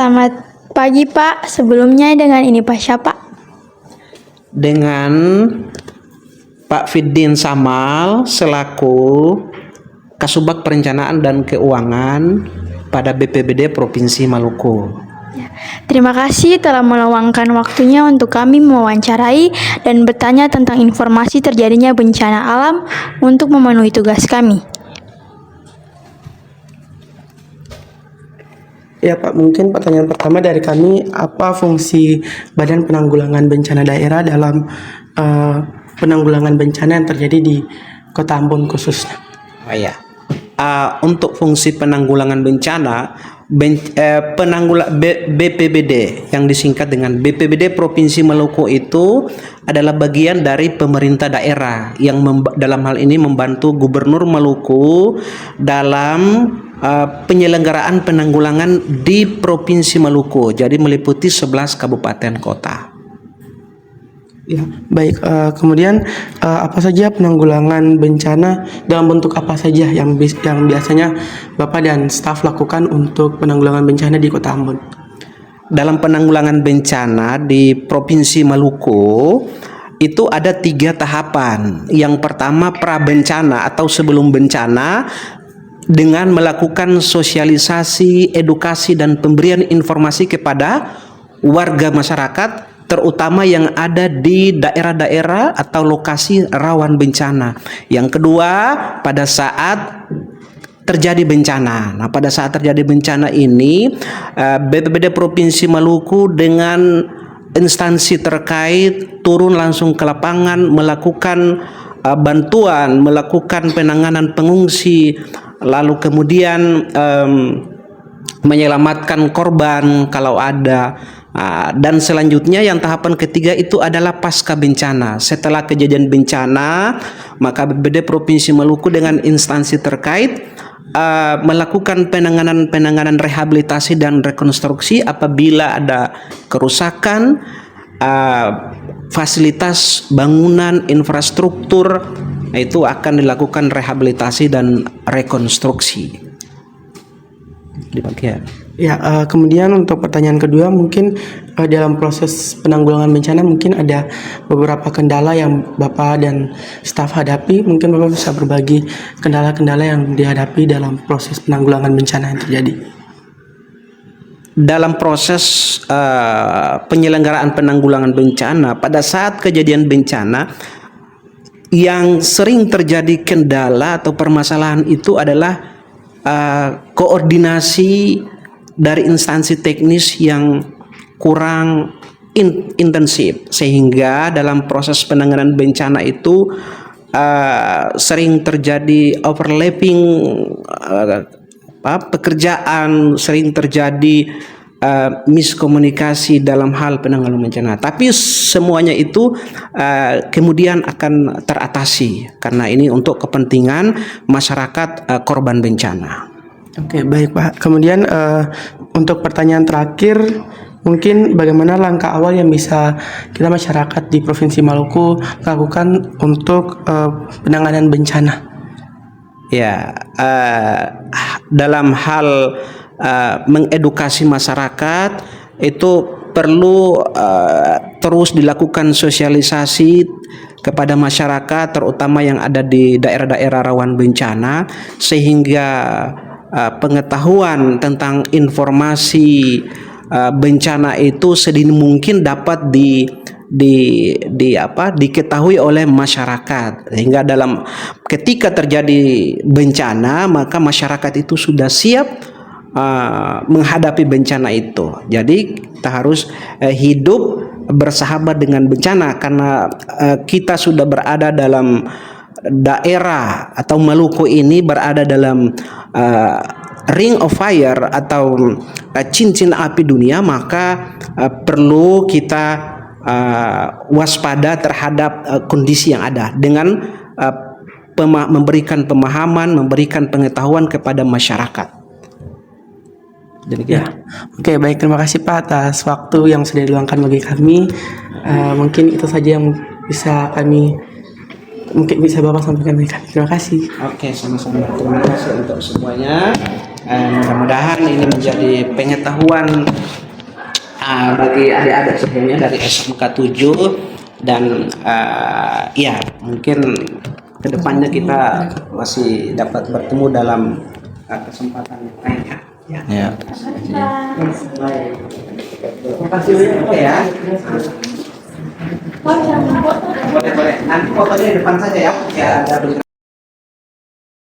Selamat pagi Pak. Sebelumnya dengan ini Pak siapa? Dengan Pak Fiddin Samal selaku Kasubag Perencanaan dan Keuangan pada BPBD Provinsi Maluku. Terima kasih telah meluangkan waktunya untuk kami mewawancarai dan bertanya tentang informasi terjadinya bencana alam untuk memenuhi tugas kami. Ya Pak, mungkin pertanyaan pertama dari kami, apa fungsi Badan Penanggulangan Bencana Daerah dalam penanggulangan bencana yang terjadi di Kota Ambon khususnya? Oh ya, untuk fungsi penanggulangan bencana, BPBD yang disingkat dengan BPBD Provinsi Maluku itu adalah bagian dari pemerintah daerah yang dalam hal ini membantu Gubernur Maluku dalam penyelenggaraan penanggulangan di Provinsi Maluku. Jadi meliputi 11 kabupaten kota. Ya, baik. Kemudian apa saja penanggulangan bencana dalam bentuk apa saja yang biasanya Bapak dan staf lakukan untuk penanggulangan bencana di Kota Ambon? Dalam penanggulangan bencana di Provinsi Maluku itu ada 3 tahapan. Yang pertama prabencana atau sebelum bencana dengan melakukan sosialisasi, edukasi dan pemberian informasi kepada warga masyarakat terutama yang ada di daerah-daerah atau lokasi rawan bencana. Yang kedua, pada saat terjadi bencana. Nah, pada saat terjadi bencana ini, BPBD Provinsi Maluku dengan instansi terkait turun langsung ke lapangan melakukan bantuan, melakukan penanganan pengungsi, lalu kemudian menyelamatkan korban kalau ada. Dan selanjutnya yang tahapan ketiga itu adalah pasca bencana. Setelah kejadian bencana, maka BPBD Provinsi Maluku dengan instansi terkait melakukan penanganan rehabilitasi dan rekonstruksi apabila ada kerusakan fasilitas bangunan infrastruktur, itu akan dilakukan rehabilitasi dan rekonstruksi di bagian. Ya, kemudian untuk pertanyaan kedua, mungkin dalam proses penanggulangan bencana mungkin ada beberapa kendala yang Bapak dan staf hadapi. Mungkin Bapak bisa berbagi kendala-kendala yang dihadapi dalam proses penanggulangan bencana yang terjadi. Dalam proses penyelenggaraan penanggulangan bencana, pada saat kejadian bencana yang sering terjadi kendala atau permasalahan itu adalah koordinasi dari instansi teknis yang kurang intensif, sehingga dalam proses penanganan bencana itu sering terjadi overlapping pekerjaan, sering terjadi miskomunikasi dalam hal penanggulangan bencana. Tapi semuanya itu kemudian akan teratasi karena ini untuk kepentingan masyarakat korban bencana. Oke, baik Pak. Kemudian untuk pertanyaan terakhir, mungkin bagaimana langkah awal yang bisa kita masyarakat di Provinsi Maluku lakukan untuk penanganan bencana? Ya, dalam hal mengedukasi masyarakat itu perlu terus dilakukan sosialisasi kepada masyarakat terutama yang ada di daerah-daerah rawan bencana, sehingga pengetahuan tentang informasi bencana itu sedini mungkin dapat diketahui oleh masyarakat, sehingga ketika terjadi bencana maka masyarakat itu sudah siap menghadapi bencana itu. Jadi kita harus hidup bersahabat dengan bencana karena kita sudah berada dalam daerah atau Maluku ini berada dalam ring of fire atau cincin api dunia, maka perlu kita waspada terhadap kondisi yang ada dengan memberikan pemahaman, memberikan pengetahuan kepada masyarakat. Ya. Oke, baik, terima kasih Pak atas waktu yang sudah diluangkan bagi kami. Mungkin itu saja yang bisa Bapak sampaikan bagi kami. Terima kasih. Oke, sama-sama. Terima kasih untuk semuanya. Mudah-mudahan ini menjadi pengetahuan bagi adik-adik semuanya dari SMK 7 dan ya mungkin kedepannya kita masih dapat bertemu dalam kesempatan yang lain ya. Ya. Terima kasih ya. Boleh. Nanti fotonya di depan saja ya. Ya ada